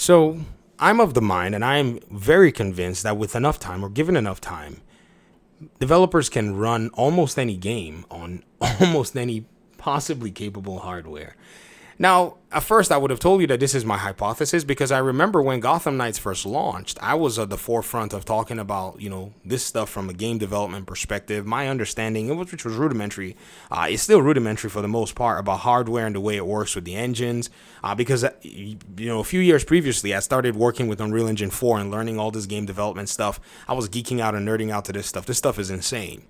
So I'm of the mind, and I am very convinced that with enough time, or given enough time, developers can run almost any game on almost any possibly capable hardware. Now, at first, I would have told you that this is my hypothesis because I remember when Gotham Knights first launched, I was at the forefront of talking about, this stuff from a game development perspective. My understanding, which was rudimentary, is still rudimentary for the most part about hardware and the way it works with the engines. Because, a few years previously, I started working with Unreal Engine 4 and learning all this game development stuff. I was geeking out and nerding out to this stuff. This stuff is insane.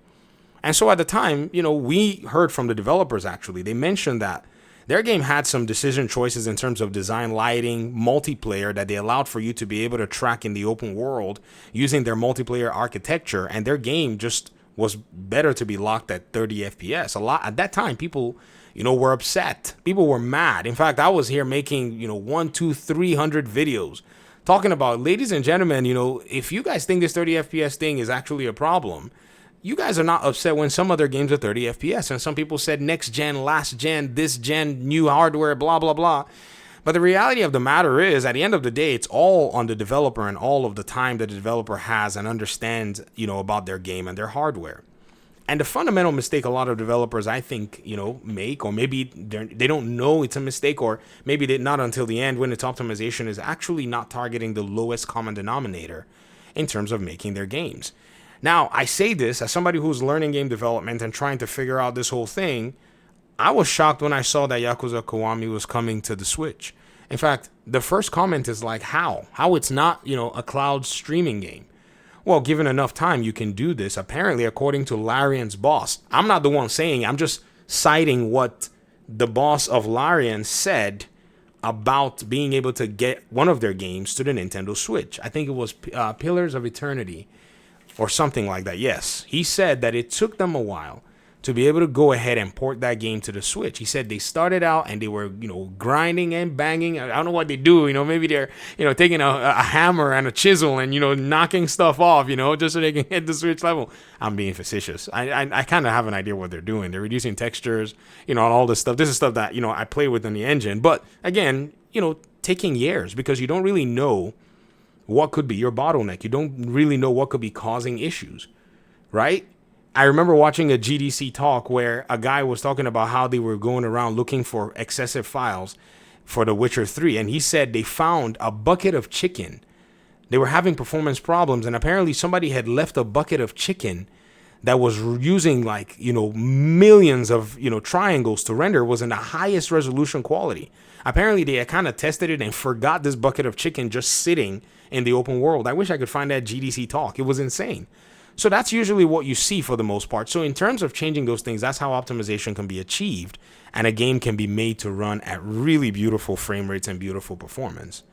And so at the time, we heard from the developers, actually. They mentioned that their game had some decision choices in terms of design, lighting, multiplayer that they allowed for you to be able to track in the open world using their multiplayer architecture. And their game just was better to be locked at 30 FPS. A lot at that time, people, were upset. People were mad. In fact, I was here making, 1, 2, 300 videos talking about, ladies and gentlemen, if you guys think this 30 FPS thing is actually a problem, you guys are not upset when some other games are 30 FPS. And some people said next gen, last gen, this gen, new hardware, blah, blah, blah. But the reality of the matter is, at the end of the day, it's all on the developer and all of the time that the developer has and understands, about their game and their hardware. And the fundamental mistake a lot of developers, I think, make, or maybe they don't know it's a mistake, or maybe they not until the end when it's optimization, is actually not targeting the lowest common denominator in terms of making their games. Now, I say this as somebody who's learning game development and trying to figure out this whole thing. I was shocked when I saw that Yakuza Kiwami was coming to the Switch. In fact, the first comment is like, how? How it's not, a cloud streaming game? Well, given enough time, you can do this, apparently, according to Larian's boss. I'm not the one saying it. I'm just citing what the boss of Larian said about being able to get one of their games to the Nintendo Switch. I think it was Pillars of Eternity, or something like that. Yes, he said that it took them a while to be able to go ahead and port that game to the Switch. He said they started out and they were, grinding and banging. I don't know what they do. Maybe they're, taking a hammer and a chisel and, knocking stuff off, just so they can hit the Switch level. I'm being facetious. I kind of have an idea what they're doing. They're reducing textures, and all this stuff. This is stuff that, I play with in the engine. But again, taking years because you don't really know what could be your bottleneck. You don't really know what could be causing issues, right? I remember watching a GDC talk where a guy was talking about how they were going around looking for excessive files for The Witcher 3. And he said they found a bucket of chicken. They were having performance problems. And apparently somebody had left a bucket of chicken that was using millions of, triangles to render, was in the highest resolution quality. Apparently they had kind of tested it and forgot this bucket of chicken just sitting in the open world. I wish I could find that GDC talk. It was insane. So that's usually what you see for the most part. So in terms of changing those things, that's how optimization can be achieved and a game can be made to run at really beautiful frame rates and beautiful performance.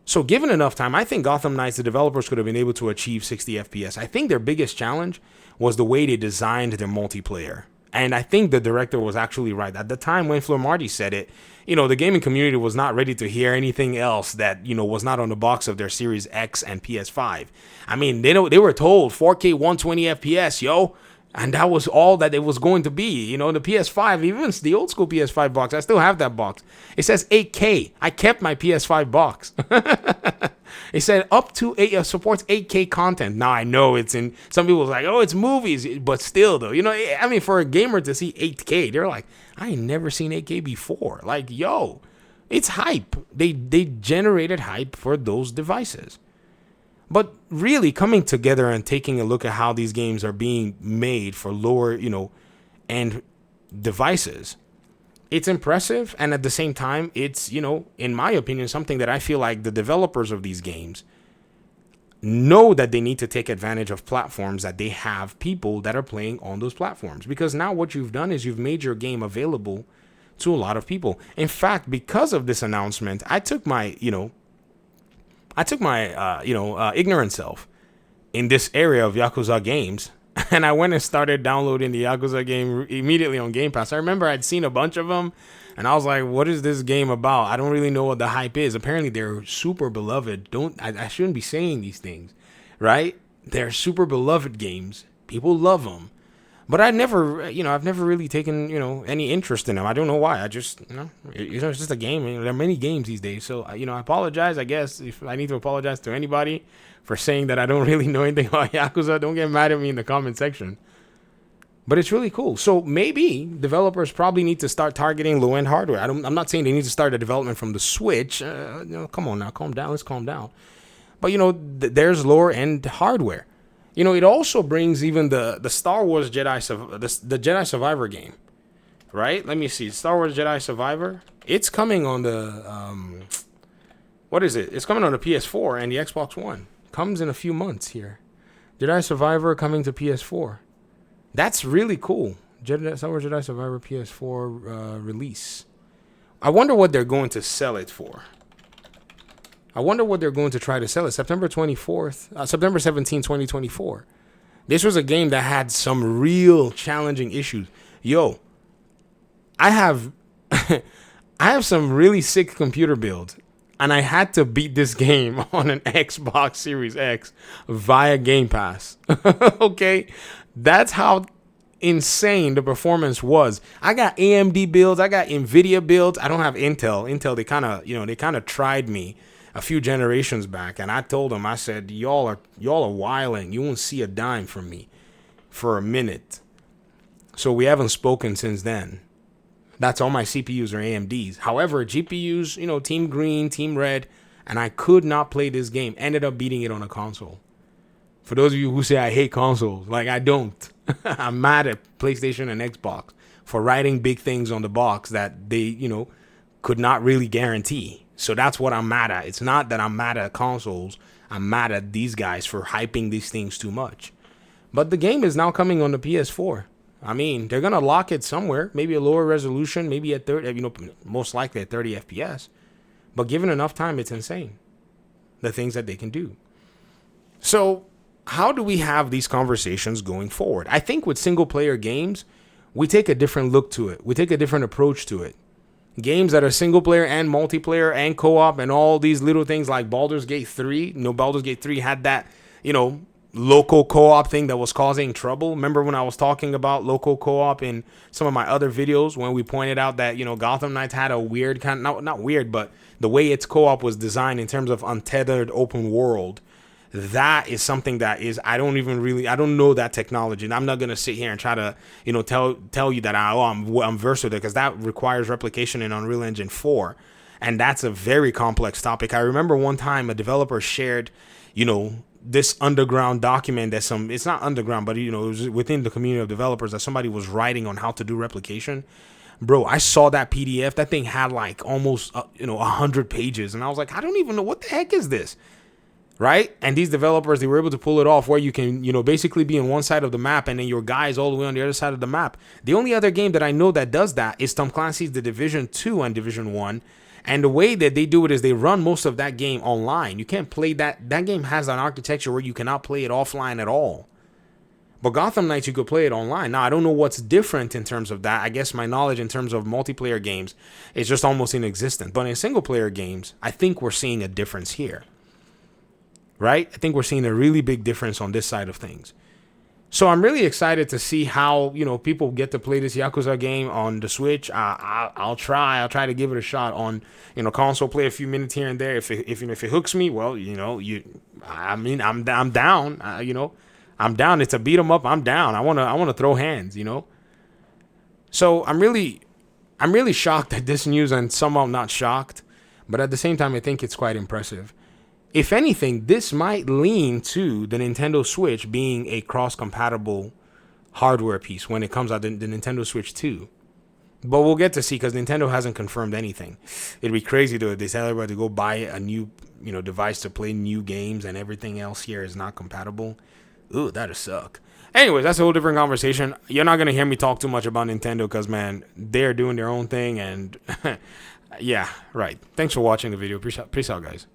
So given enough time, I think Gotham Knights, the developers could have been able to achieve 60 FPS. I think their biggest challenge was the way they designed their multiplayer. And I think the director was actually right. At the time when Fleur Marty said it, the gaming community was not ready to hear anything else that, was not on the box of their Series X and PS5. I mean, they were told 4K 120 FPS, yo. And that was all that it was going to be. The PS5, even the old school PS5 box, I still have that box. It says 8K. I kept my PS5 box. It said up to 8, supports 8K content. Now I know it's in, some people are like, oh, it's movies. But still, though, I mean, for a gamer to see 8K, they're like, I ain't never seen 8K before. Like, yo, it's hype. They generated hype for those devices. But really coming together and taking a look at how these games are being made for lower, end devices, it's impressive. And at the same time, it's, in my opinion, something that I feel like the developers of these games know that they need to take advantage of platforms that they have people that are playing on those platforms. Because now what you've done is you've made your game available to a lot of people. In fact, because of this announcement, I took my ignorant self in this area of Yakuza games, and I went and started downloading the Yakuza game immediately on Game Pass. I remember I'd seen a bunch of them, and I was like, what is this game about? I don't really know what the hype is. Apparently, they're super beloved. I shouldn't be saying these things, right? They're super beloved games. People love them. But I never, I've never really taken, any interest in them. I don't know why. I just, it's just a game. There are many games these days. So, I apologize, I guess, if I need to apologize to anybody for saying that I don't really know anything about Yakuza. Don't get mad at me in the comment section. But it's really cool. So maybe developers probably need to start targeting low-end hardware. I'm not saying they need to start the development from the Switch. Come on now, calm down. Let's calm down. But, there's lower-end hardware. It also brings even the Star Wars the Jedi Survivor game, right? Let me see. Star Wars Jedi Survivor. It's coming on the, what is it? It's coming on the PS4 and the Xbox One. Comes in a few months here. Jedi Survivor coming to PS4. That's really cool. Star Wars Jedi Survivor PS4 release. I wonder what they're going to sell it for. I wonder what they're going to try to sell it. September 17, 2024. This was a game that had some real challenging issues. Yo, I have some really sick computer builds, and I had to beat this game on an Xbox Series X via Game Pass. Okay? That's how insane the performance was. I got AMD builds, I got Nvidia builds. I don't have Intel. Intel, they kind of tried me a few generations back, and I told them, I said, y'all are wilding. You won't see a dime from me for a minute. So we haven't spoken since then. That's all my CPUs are AMDs. However, GPUs, Team Green, Team Red, and I could not play this game. Ended up beating it on a console. For those of you who say I hate consoles, like I don't. I'm mad at PlayStation and Xbox for writing big things on the box that they, could not really guarantee. So that's what I'm mad at. It's not that I'm mad at consoles. I'm mad at these guys for hyping these things too much. But the game is now coming on the PS4. I mean, they're going to lock it somewhere. Maybe a lower resolution, maybe at 30, most likely at 30 FPS. But given enough time, it's insane. The things that they can do. So how do we have these conversations going forward? I think with single player games, we take a different look to it. We take a different approach to it. Games that are single player and multiplayer and co-op and all these little things like Baldur's Gate 3. Baldur's Gate 3 had that, local co-op thing that was causing trouble. Remember when I was talking about local co-op in some of my other videos when we pointed out that, Gotham Knights had a weird kind of, not weird, but the way its co-op was designed in terms of untethered open world. That is something that is, I don't know that technology. And I'm not going to sit here and try to, tell you that I'm versed with it, because that requires replication in Unreal Engine 4. And that's a very complex topic. I remember one time a developer shared, this underground document that it's not underground, but, it was within the community of developers that somebody was writing on how to do replication. Bro, I saw that PDF. That thing had like almost, 100 pages. And I was like, I don't even know what the heck is this. Right? And these developers, they were able to pull it off where you can, basically be on one side of the map and then your guy is all the way on the other side of the map. The only other game that I know that does that is Tom Clancy's The Division 2 and Division 1. And the way that they do it is they run most of that game online. You can't play that. That game has an architecture where you cannot play it offline at all. But Gotham Knights, you could play it online. Now, I don't know what's different in terms of that. I guess my knowledge in terms of multiplayer games is just almost inexistent. But in single player games, I think we're seeing a difference here. Right? I think we're seeing a really big difference on this side of things. So I'm really excited to see how, people get to play this Yakuza game on the Switch. I'll try to give it a shot on, console, play a few minutes here and there. If it hooks me, well, I'm down. I'm down. It's a beat 'em up. I'm down. I want to throw hands, So I'm really shocked at this news, and somehow not shocked, but at the same time, I think it's quite impressive. If anything, this might lean to the Nintendo Switch being a cross-compatible hardware piece when it comes out, the Nintendo Switch 2. But we'll get to see, because Nintendo hasn't confirmed anything. It'd be crazy though if they tell everybody to go buy a new, device to play new games and everything else here is not compatible. Ooh, that'd suck. Anyways, that's a whole different conversation. You're not going to hear me talk too much about Nintendo because, man, they're doing their own thing. And yeah, right. Thanks for watching the video. Peace out, guys.